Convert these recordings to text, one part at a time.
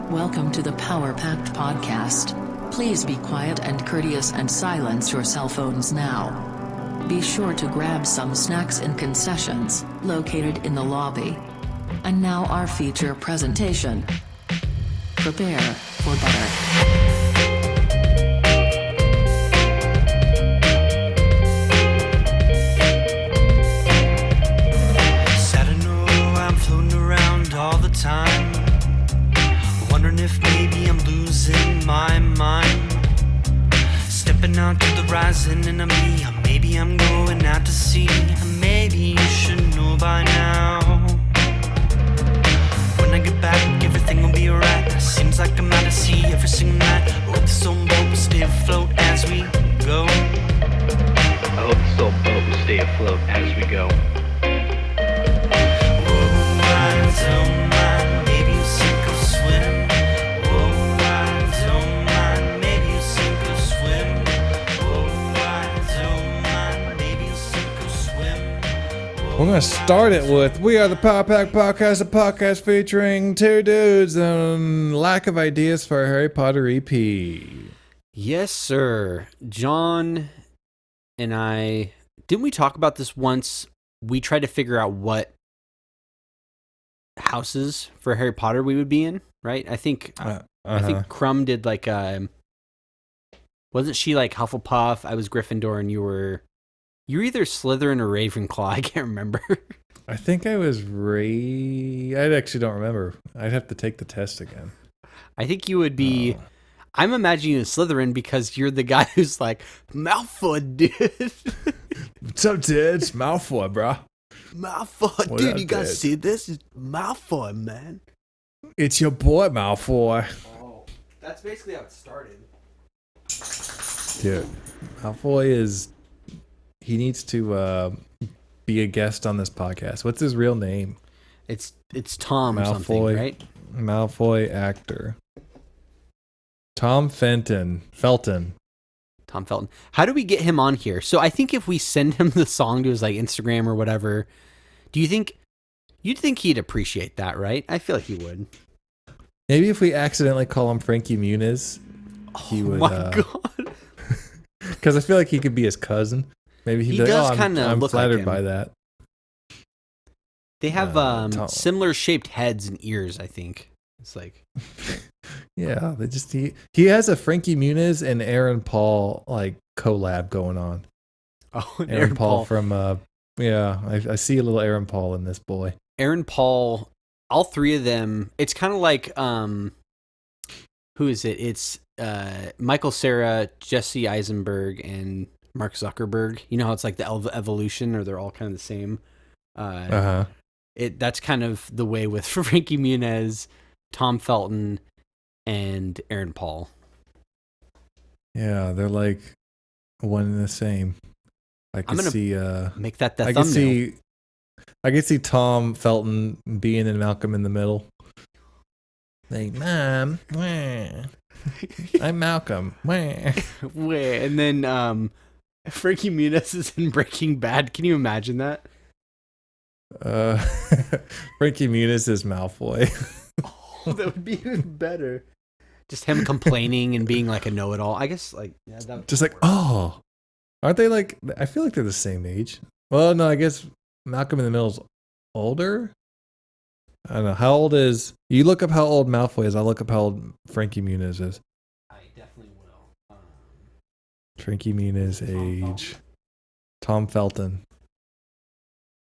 Welcome to the Power Packed Podcast. Please be quiet and courteous and silence your cell phones now. Be sure to grab some snacks and concessions, located in the lobby. And now our feature presentation. Prepare for better. Time, wondering if maybe I'm losing my mind. Stepping out to the horizon and I'm me. Maybe I'm going out to sea. Maybe you should know by now. When I get back, everything will be alright. Seems like I'm out to sea every single night. I hope this old boat will stay afloat as we go. I hope this old boat will stay afloat as we go. Whoa, I don't We're going to start it with We Are the Power Pack Podcast, a podcast featuring two dudes and lack of ideas for a Harry Potter EP. Yes, sir. John and I, didn't we talk about this once? We tried to figure out what houses for Harry Potter we would be in, right? I think Crumb did like wasn't she like Hufflepuff? I was Gryffindor and you were either Slytherin or Ravenclaw. I can't remember. I think I was I actually don't remember. I'd have to take the test again. I think you would be... I'm imagining you Slytherin because you're the guy who's like, Malfoy, dude. What's up, dude? It's Malfoy, bro. Malfoy, What dude, up, you gotta dude? see this. It's Malfoy, man. It's your boy, Malfoy. Oh, that's basically how it started. Dude, Malfoy is... He needs to be a guest on this podcast. What's his real name? It's Tom or something, right? Malfoy actor. Tom Felton. Tom Felton. How do we get him on here? So I think if we send him the song to his like Instagram or whatever, you'd think he'd appreciate that, right? I feel like he would. Maybe if we accidentally call him Frankie Muniz, he would. Oh my god! Because I feel like he could be his cousin. Maybe he be like, does oh, kind of I'm look flattered like him. by that. They have similar shaped heads and ears. I think it's like. Yeah, they just he has a Frankie Muniz and Aaron Paul like collab going on. Oh, Aaron Paul from I see a little Aaron Paul in this boy. Aaron Paul, all three of them. It's kind of like who is it? It's Michael Cera, Jesse Eisenberg, and Mark Zuckerberg. You know how it's like the evolution, or they're all kind of the same. That's kind of the way with Frankie Muniz, Tom Felton, and Aaron Paul. Yeah, they're like one and the same. I can see make that the thumbnail. I can see Tom Felton being in Malcolm in the Middle. Like, Mom, I'm Malcolm. And then Frankie Muniz is in Breaking Bad. Can you imagine that? Frankie Muniz is Malfoy. Oh, that would be even better. Just him complaining and being like a know-it-all. I guess like just like, oh, aren't they like? I feel like they're the same age. Well, no, I guess Malcolm in the Middle's older. I don't know. How old is... You look up how old Malfoy is. I'll look up how old Frankie Muniz is. I definitely will. Frankie Muniz age. Tom Felton.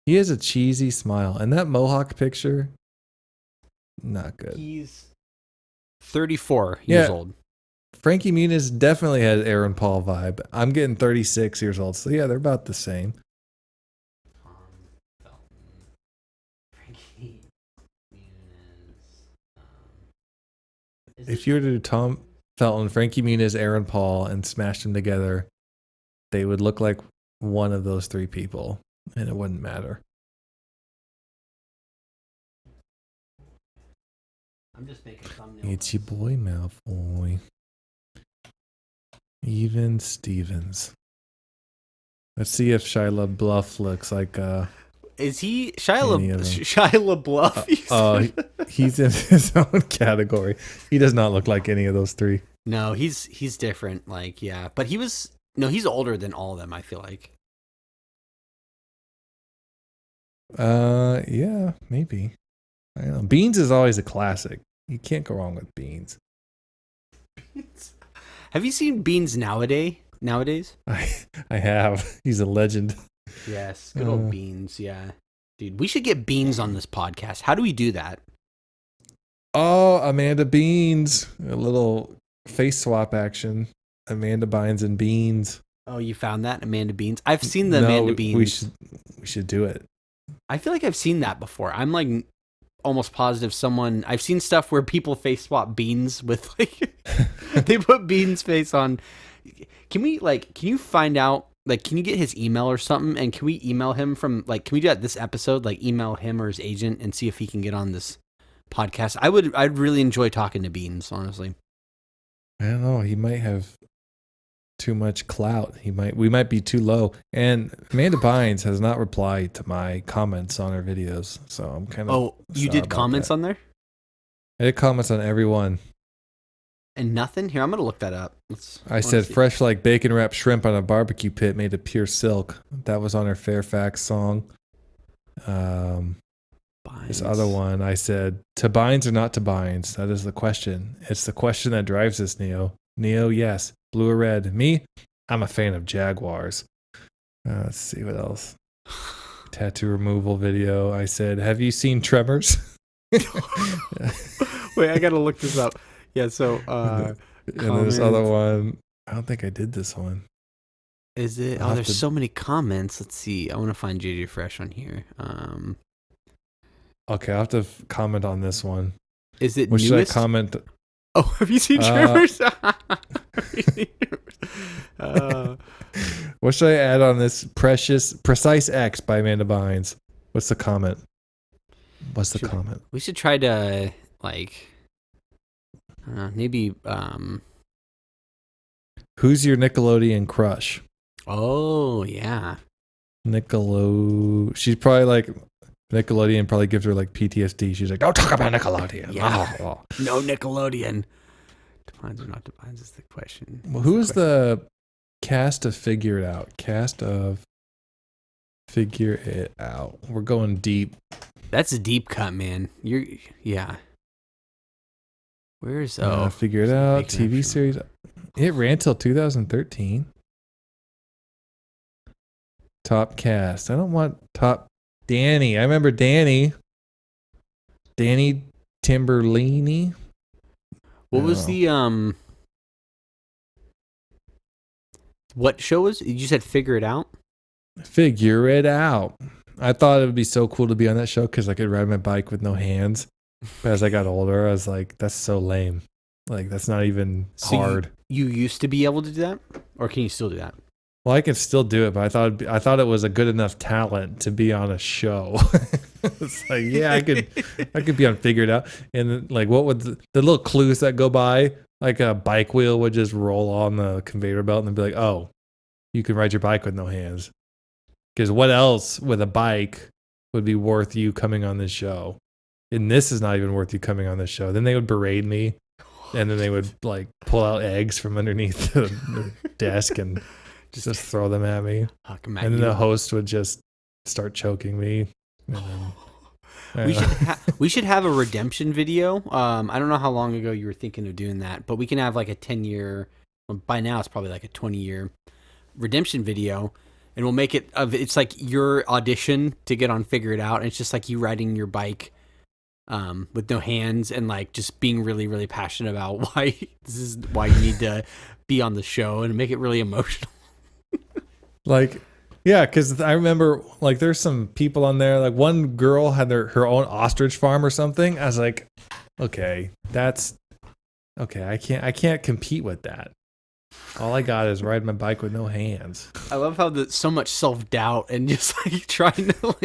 He has a cheesy smile. And that mohawk picture, not good. He's 34 years old. Frankie Muniz definitely has Aaron Paul vibe. I'm getting 36 years old. So yeah, they're about the same. If you were to do Tom Felton, Frankie Muniz, Aaron Paul, and smash them together, they would look like one of those three people, and it wouldn't matter. I'm just making thumbnails. It's your boy Malfoy. Even Stevens. Let's see if Shia LaBeouf looks like is he Any of them. Shia LaBeouf? He's in his own category. He does not look like any of those three. No, he's different. Like, yeah, but he's older than all of them. I feel like. Yeah, maybe. I don't know. Beans is always a classic. You can't go wrong with Beans. Have you seen Beans nowadays? I have. He's a legend. Yes, good old Beans. Yeah, dude, we should get Beans on this podcast. How do we do that? Oh, Amanda Beans. A little face swap action. Amanda Bynes and Beans. Oh, you found that, Amanda Beans? I've seen the Amanda Beans. We should do it. I feel like I've seen that before. I'm like almost positive I've seen stuff where people face swap Beans with like they put Beans face on. Can you find out, like, can you get his email or something, and can we email him from, like, can we do that this episode, like email him or his agent and see if he can get on this podcast? I'd really enjoy talking to Beans, honestly. I don't know. He might have too much clout. We might be too low. And Amanda Bynes has not replied to my comments on her videos, so I'm kind of. Oh, you did comments on there? I did comments on everyone. And nothing? Here, I'm gonna look that up. I said fresh like bacon wrapped shrimp on a barbecue pit made of pure silk. That was on her Fairfax song. This other one, I said, to Bynes or not to Bynes? That is the question. It's the question that drives us, Neo. Neo, yes. Blue or red? Me? I'm a fan of Jaguars. Let's see what else. Tattoo removal video. I said, have you seen Tremors? Wait, I gotta look this up. Yeah, so and then this other one. I don't think I did this one. Is it? Oh, there's so many comments. Let's see. I want to find JJ Fresh on here. Okay, I'll have to comment on this one. Is it What newest? should I comment? Oh, have you seen Tremors? What should I add on this? Precise X by Amanda Bynes. What's the comment? Comment? We should try to, like, maybe. Who's your Nickelodeon crush? Oh, yeah. She's probably like, Nickelodeon probably gives her like PTSD. She's like, don't talk about Nickelodeon. Yeah. Oh. No Nickelodeon. Defines or not defines is the question. Well, who's the cast of Figure It Out? Cast of Figure It Out. We're going deep. That's a deep cut, man. Yeah. Where's Figure It Out TV series? It ran till 2013. Top cast. I don't want top Danny. I remember Danny. Danny Timberlini. What was the what show was it? You said Figure It Out? Figure It Out. I thought it would be so cool to be on that show because I could ride my bike with no hands. But as I got older, I was like, that's so lame. Like, that's not even hard. You used to be able to do that? Or can you still do that? Well, I can still do it, but I thought it was a good enough talent to be on a show. It's like, yeah, I could be on Figure It Out. And like, what would the little clues that go by? Like a bike wheel would just roll on the conveyor belt and be like, oh, you can ride your bike with no hands. Because what else with a bike would be worth you coming on this show? And this is not even worth you coming on this show. Then they would berate me, and then they would like pull out eggs from underneath the desk and just throw them at me. And then the host would just start choking me. We should have a redemption video. I don't know how long ago you were thinking of doing that, but we can have like a 10-year. Well, by now it's probably like a 20-year redemption video, and we'll make it. It's like your audition to get on Figure It Out, and it's just like you riding your bike, with no hands, and like just being really, really passionate about why this is why you need to be on the show, and make it really emotional. Like, yeah, because I remember like there's some people on there. Like one girl had her own ostrich farm or something. I was like, okay, that's okay. I can't compete with that. All I got is riding my bike with no hands. I love how there's so much self-doubt and just like trying to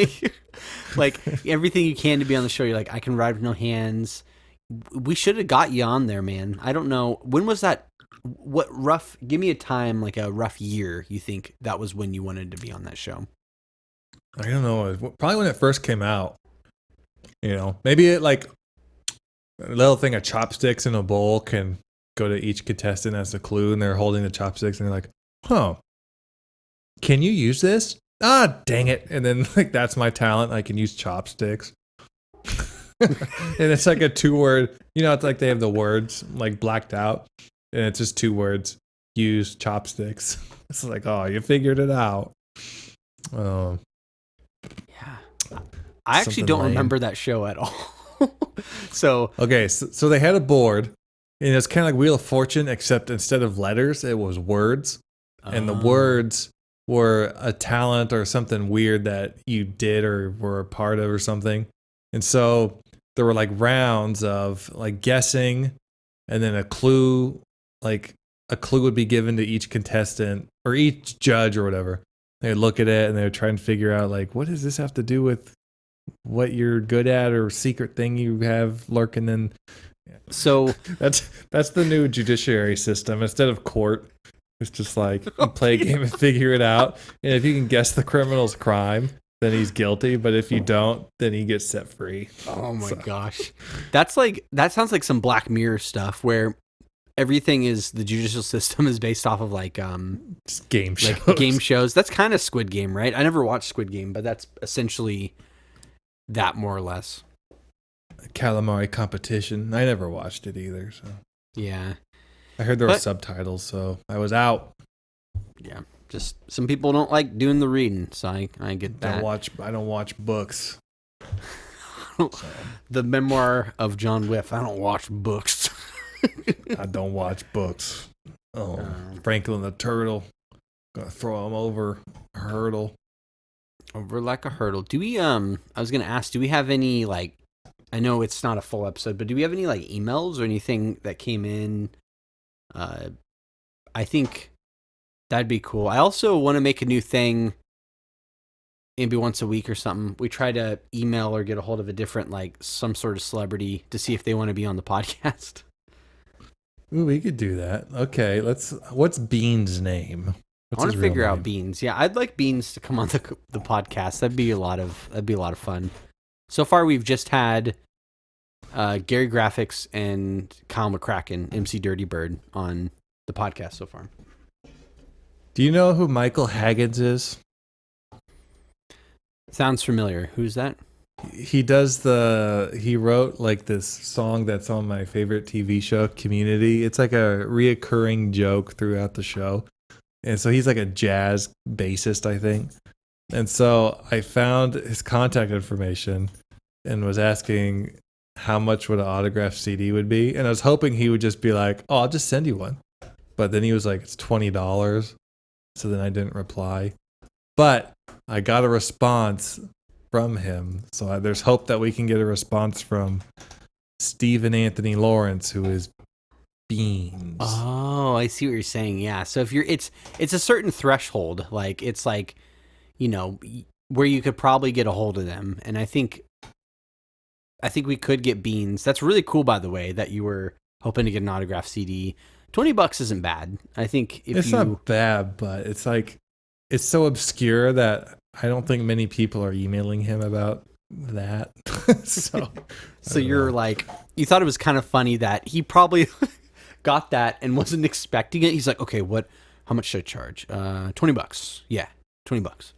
like everything you can to be on the show. You're like, I can ride with no hands. We should have got you on there, man. I don't know. When was that? Give me a time, like a rough year you think that was when you wanted to be on that show. I don't know. Probably when it first came out. You know, maybe it like a little thing of chopsticks in a bowl can go to each contestant as a clue, and they're holding the chopsticks, and they're like, "Huh, can you use this? Ah, dang it!" And then like that's my talent. I can use chopsticks. And it's like a 2-word. You know, it's like they have the words like blacked out, and it's just 2 words. Use chopsticks. It's like, oh, you figured it out. Yeah. I actually don't remember that show at all. So okay, so they had a board, and it's kind of like Wheel of Fortune, except instead of letters, it was words, and the words were a talent or something weird that you did or were a part of or something. And so there were like rounds of like guessing, and then a clue. Like a clue would be given to each contestant or each judge or whatever. They'd look at it and they would try and figure out like, what does this have to do with what you're good at or secret thing you have lurking in. So that's the new judiciary system. Instead of court, it's just like you play a game and figure it out. And if you can guess the criminal's crime, then he's guilty. But if you don't, then he gets set free. Oh my gosh. That sounds like some Black Mirror stuff where everything is the judicial system is based off of like just game shows. Like game shows. That's kind of Squid Game, right? I never watched Squid Game, but that's essentially that more or less. Calamari competition. I never watched it either. So yeah, I heard there were subtitles, so I was out. Yeah, just some people don't like doing the reading, so I get that. I don't watch books. The memoir of John Whiff. I don't watch books. I don't watch books. Oh, Franklin the Turtle. Gonna throw him over a hurdle. Over like a hurdle. Do we, I was going to ask, do we have any, like, I know it's not a full episode, but do we have any, like, emails or anything that came in? I think that'd be cool. I also want to make a new thing, maybe once a week or something. We try to email or get a hold of a different, like, some sort of celebrity to see if they want to be on the podcast. Ooh, we could do that. Okay, what's Bean's name? I want to figure out Beans. Yeah, I'd like Beans to come on the podcast. That'd be a lot of fun. So far, we've just had Gary Graphics and Kyle McCracken, MC Dirty Bird, on the podcast so far. Do you know who Michael Haggins is? Sounds familiar. Who's that? He wrote like this song that's on my favorite TV show, Community. It's like a reoccurring joke throughout the show. And so he's like a jazz bassist, I think. And so I found his contact information and was asking how much would an autographed CD would be. And I was hoping he would just be like, oh, I'll just send you one. But then he was like, it's $20. So then I didn't reply. But I got a response from him. So there's hope that we can get a response from Stephen Anthony Lawrence, who is Beans. Oh, I see what you're saying. Yeah. So if it's a certain threshold, like it's like, you know, where you could probably get a hold of them. And I think we could get Beans. That's really cool, by the way, that you were hoping to get an autographed CD. $20 isn't bad. I think it's not bad, but it's like, it's so obscure that I don't think many people are emailing him about that. So you're like, you thought it was kind of funny that he probably got that and wasn't expecting it. He's like, okay, how much should I charge? $20. Yeah, $20.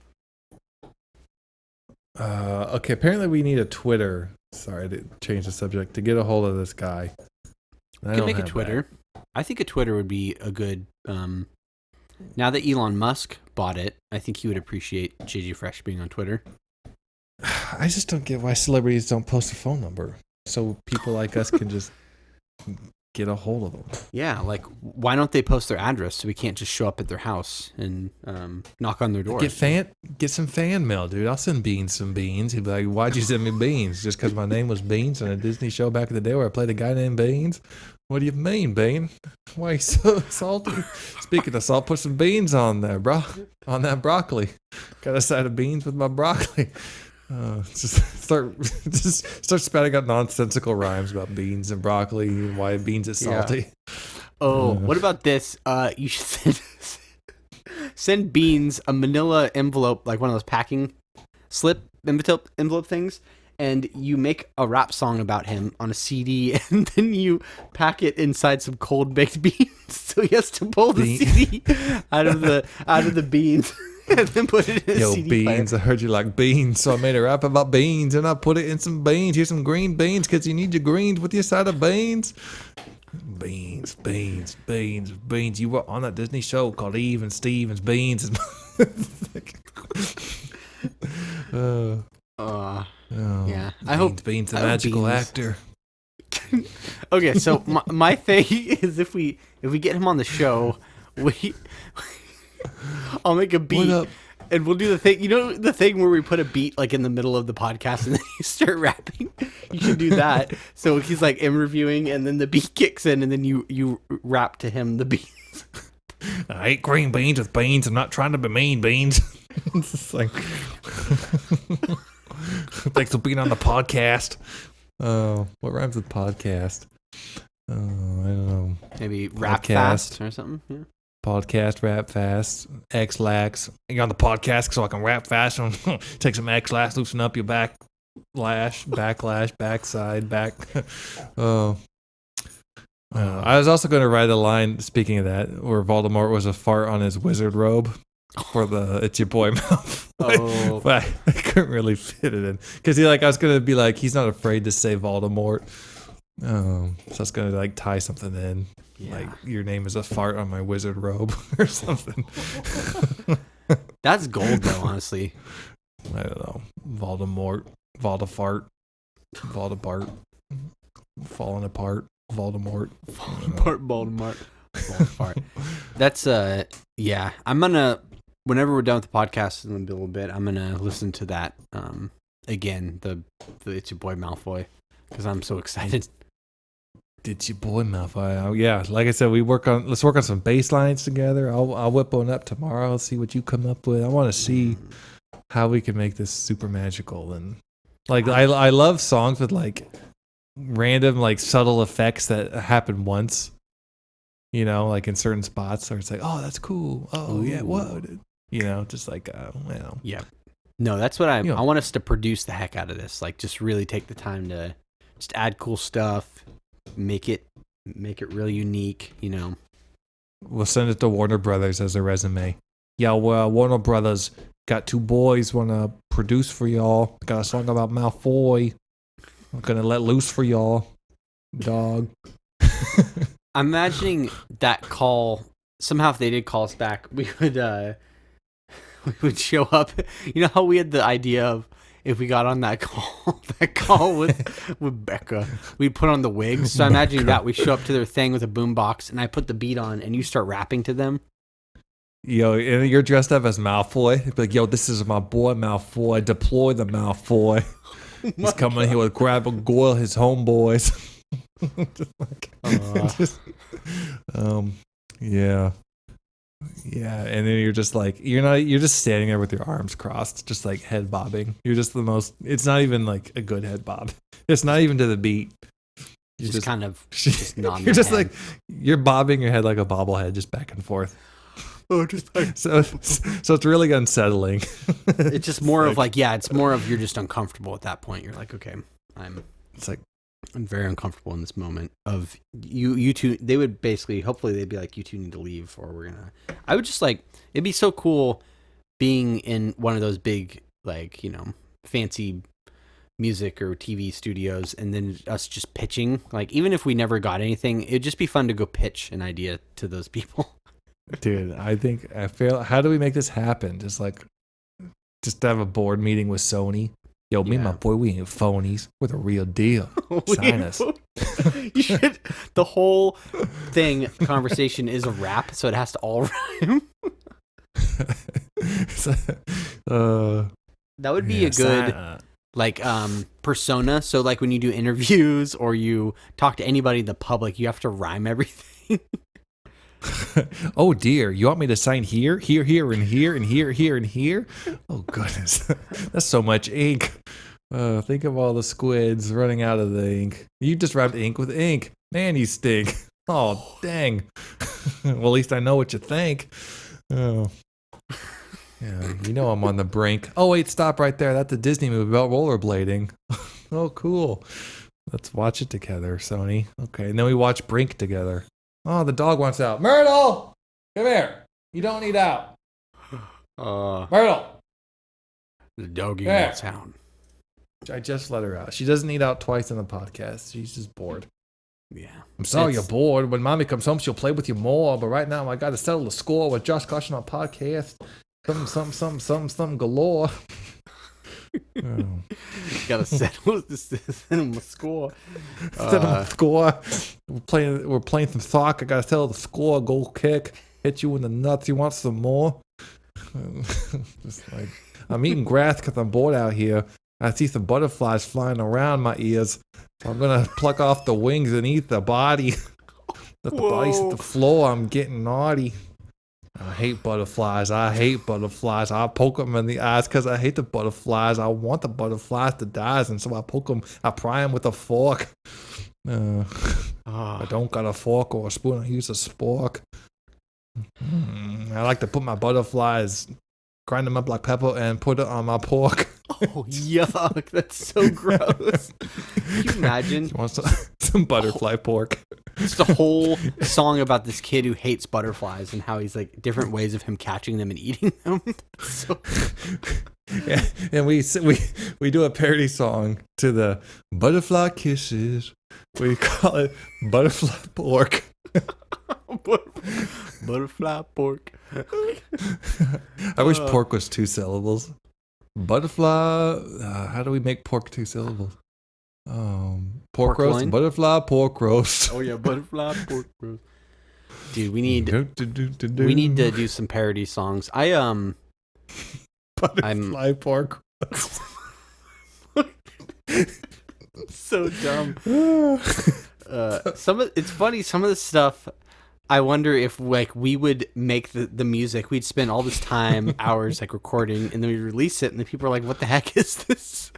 Okay, apparently we need a Twitter. Sorry to change the subject, to get a hold of this guy. I can make a Twitter. That. I think a Twitter would be a good, now that Elon Musk bought it, I think he would appreciate JG Fresh being on Twitter. I just don't get why celebrities don't post a phone number so people like us can just get a hold of them. Yeah, like why don't they post their address so we can't just show up at their house and knock on their door? Get some fan mail, dude. I'll send Beans some beans. He'd be like, "Why'd you send me beans? Just because my name was Beans on a Disney show back in the day where I played a guy named Beans? What do you mean, Bean? Why are you so salty? Speaking of salt, put some beans on there, bro. On that broccoli. Got a side of beans with my broccoli." Just start spouting out nonsensical rhymes about beans and broccoli and why beans is salty. Yeah. Oh, what about this? You should send Beans a manila envelope, like one of those packing envelope things, and you make a rap song about him on a CD, and then you pack it inside some cold baked beans. So he has to pull the CD out of the beans and then put it in a CD beans! player. I heard you like beans, so I made a rap about beans, and I put it in some beans. Here's some green beans, because you need your greens with your side of beans. Beans. You were on that Disney show called Eve and Steven's Beans. Yeah, I hope Beans, the magical actor. Okay, so my thing is if we get him on the show, I'll make a beat and we'll do the thing. You know the thing where we put a beat like in the middle of the podcast and then you start rapping. You should do that. So he's like interviewing and then the beat kicks in and then you rap to him the beans. I ate green beans with beans. I'm not trying to be mean, beans. It's just like. Thanks for being on the podcast. What rhymes with podcast? I don't know. Maybe rap Podcast. fast or something. Yeah. Podcast, rap fast, X-lax. You're on the podcast so I can rap fast. Take some X-lax, loosen up your backlash, backside, back. I was also going to write a line, speaking of that, where Voldemort was a fart on his wizard robe. For the It's Your Boy Malfoy. Oh. But I couldn't really fit it in. Because I was going to be like, he's not afraid to say Voldemort. So I was going to tie something in. Yeah. Like, your name is a fart on my wizard robe or something. That's gold though, honestly. I don't know. Voldemort. Voldefart. Voldemort. Falling apart. Voldemort. Voldemort. That's yeah. I'm gonna whenever we're done with the podcast in a little bit, I'm gonna listen to that again. The It's Your Boy Malfoy because I'm so excited. It's Your Boy Malfoy. Yeah, like I said, let's work on some bass lines together. I'll whip one up tomorrow. I'll see what you come up with. I want to see how we can make this super magical and I love songs with random subtle effects that happen once. You know, in certain spots where it's oh, that's cool. Oh, Ooh. yeah, whoa. Dude. You know, just Yeah. No, that's what I want us to produce the heck out of this. Just really take the time to just add cool stuff, make it really unique, you know. We'll send it to Warner Brothers as a resume. Yeah, well, Warner Brothers got 2 boys want to produce for y'all. Got a song about Malfoy. I'm going to let loose for y'all. Dog. I'm imagining that call somehow if they did call us back, we would show up. You know how we had the idea of if we got on that call with Becca, we'd put on the wigs. So I'm imagining that we show up to their thing with a boombox and I put the beat on and you start rapping to them. Yo, and you're dressed up as Malfoy. It'd be yo, this is my boy Malfoy. Deploy the Malfoy. He's coming here with Grab and Goyle, his homeboys. Yeah, and then you're just you're just standing there with your arms crossed, just head bobbing. You're just the most. It's not even a good head bob. It's not even to the beat. You're just kind of just nodding. You're just you're bobbing your head like a bobblehead, just back and forth. Oh, just so it's really unsettling. It's just more of it's more of you're just uncomfortable at that point. You're okay, I'm very uncomfortable in this moment of you two. They would hopefully they'd be you two need to leave or I would just it'd be so cool being in one of those big fancy music or TV studios and then us just pitching even if we never got anything, it'd just be fun to go pitch an idea to those people. Dude, I feel how do we make this happen? Just to have a board meeting with Sony. Yo, me and my boy, we ain't phonies. We're the real deal. Sign us. You should. The whole conversation is a rap, so it has to all rhyme. That would be a good persona. So when you do interviews or you talk to anybody in the public, you have to rhyme everything. Oh dear, you want me to sign here, and here, and here, and here? Oh goodness, that's so much ink. Think of all the squids running out of the ink. You just rubbed ink with ink. Man, you stink. Oh dang. Well, at least I know what you think. Oh. Yeah, you know I'm on the brink. Oh wait, stop right there. That's a Disney movie about rollerblading. Oh, cool. Let's watch it together, Sony. Okay, and then we watch Brink together. Oh, the dog wants out. Myrtle, come here. You don't need out. Myrtle, The doggy Yeah. wants out. I just let her out. She doesn't need out twice in the podcast. She's just bored. Yeah. I'm sorry you're bored. When mommy comes home, she'll play with you more. But right now, I got to settle the score with Josh Caution on podcast. Something galore. Oh. Gotta settle the score. Settle the score. We're playing some soccer. I got to settle the score. Goal kick. Hit you in the nuts. You want some more? Just like I'm eating grass because I'm bored out here. I see some butterflies flying around my ears. So I'm gonna pluck off the wings and eat the body. Let the body hit the floor. I'm getting naughty. I hate butterflies. I poke them in the eyes because I hate the butterflies. I want the butterflies to die, and so I poke them. I pry them with a fork. I don't got a fork or a spoon. I use a spork. I like to put my butterflies, grind them up like pepper, and put it on my pork. Oh, yuck. That's so gross. Can you imagine? You want some butterfly pork? It's the whole song about this kid who hates butterflies and how he's like different ways of him catching them and eating them. So... Yeah, and we do a parody song to the butterfly kisses. We call it butterfly pork. Butterfly pork. I wish pork was 2 syllables. Butterfly. How do we make pork 2 syllables? Pork roast. Loin? Butterfly pork roast. Oh yeah, butterfly pork roast. Dude, we need to do some parody songs. Butterfly pork roast. So dumb. It's funny. Some of the stuff. I wonder if like we would make the music. We'd spend all this time, hours like recording, and then we release it, and then people are like, "What the heck is this?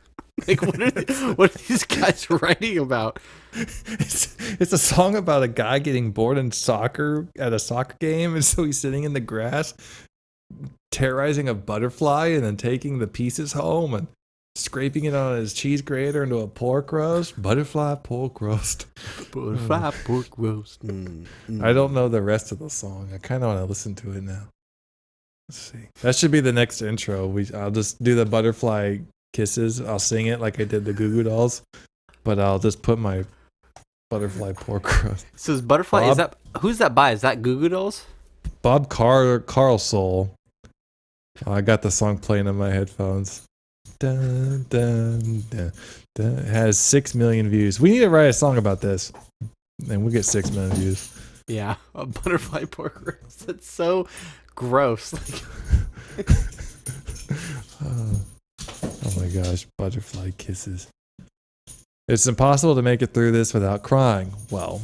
Like, what are these guys writing about?" It's a song about a guy getting bored in soccer at a soccer game, and so he's sitting in the grass, terrorizing a butterfly, and then taking the pieces home and scraping it on his cheese grater into a pork roast. Butterfly pork roast. Butterfly pork roast. I don't know the rest of the song. I kind of want to listen to it now. Let's see. That should be the next intro. I'll just do the butterfly kisses. I'll sing it like I did the Goo Goo Dolls, but I'll just put my butterfly pork roast. So is butterfly? Who's that by? Is that Goo Goo Dolls? Bob Carlsoul. I got the song playing on my headphones. Dun, dun, dun, dun. It has 6 million views. We need to write a song about this, and we'll get 6 million views. Yeah, a butterfly pork roast. That's so gross. Oh my gosh, butterfly kisses. It's impossible to make it through this without crying. Well,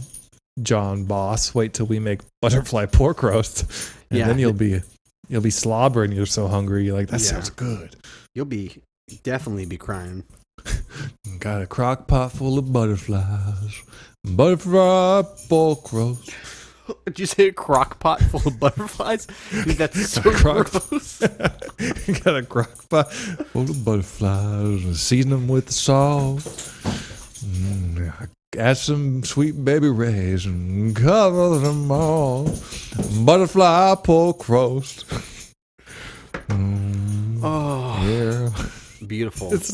John Boss, wait till we make butterfly pork roast, and then you'll be slobbering. You're so hungry. You're like, that sounds good. You'll definitely be crying. Got a crock pot full of butterflies. Butterfly pork roast. Did you say a crock pot full of butterflies? Dude, that's so gross. Got a crock pot full of butterflies and season them with the salt. Add some sweet baby rays and cover them all. Butterfly pork roast. Oh, yeah. Beautiful. This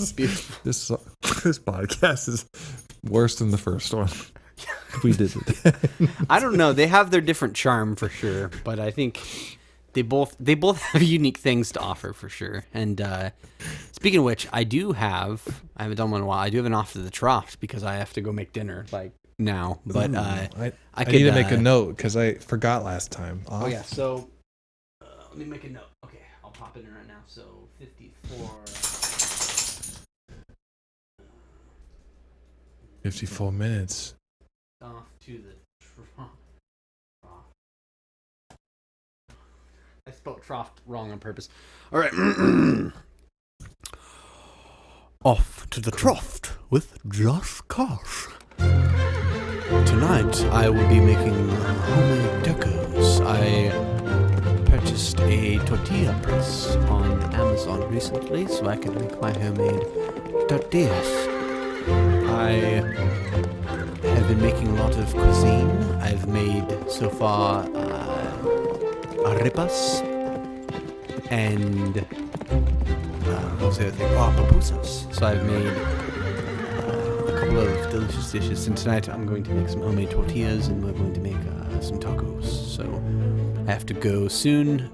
podcast is worse than the first one. We did it. I don't know. They have their different charm for sure, but I think they both have unique things to offer for sure. And speaking of which, I haven't done one in a while. I do have an off to the trough because I have to go make dinner like now. But I need to make a note because I forgot last time. Oh yeah. So let me make a note. Okay, I'll pop it in right now. So 54 minutes. Off to the trough. I spelled trough wrong on purpose. All right. Off to the trough with Josh Kosh. Tonight I will be making homemade tacos. I purchased purchased a tortilla press on Amazon recently so I can make my homemade tortillas. I have been making a lot of cuisine. I've made so far arepas and what was the other thing? Pupusas. So I've made a couple of delicious dishes, and tonight I'm going to make some homemade tortillas, and we're going to make some tacos. So I have to go soon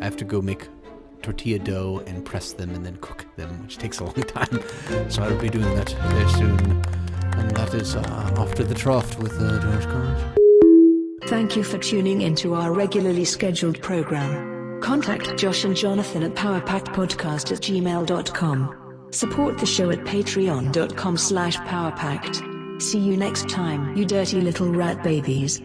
I have to go make tortilla dough and press them and then cook them, which takes a long time. So I'll be doing that very soon. And that is After the Draft with George College. Thank you for tuning into our regularly scheduled program. Contact Josh and Jonathan at powerpackedpodcast@gmail.com. Support the show at patreon.com/powerpacked. See you next time, you dirty little rat babies.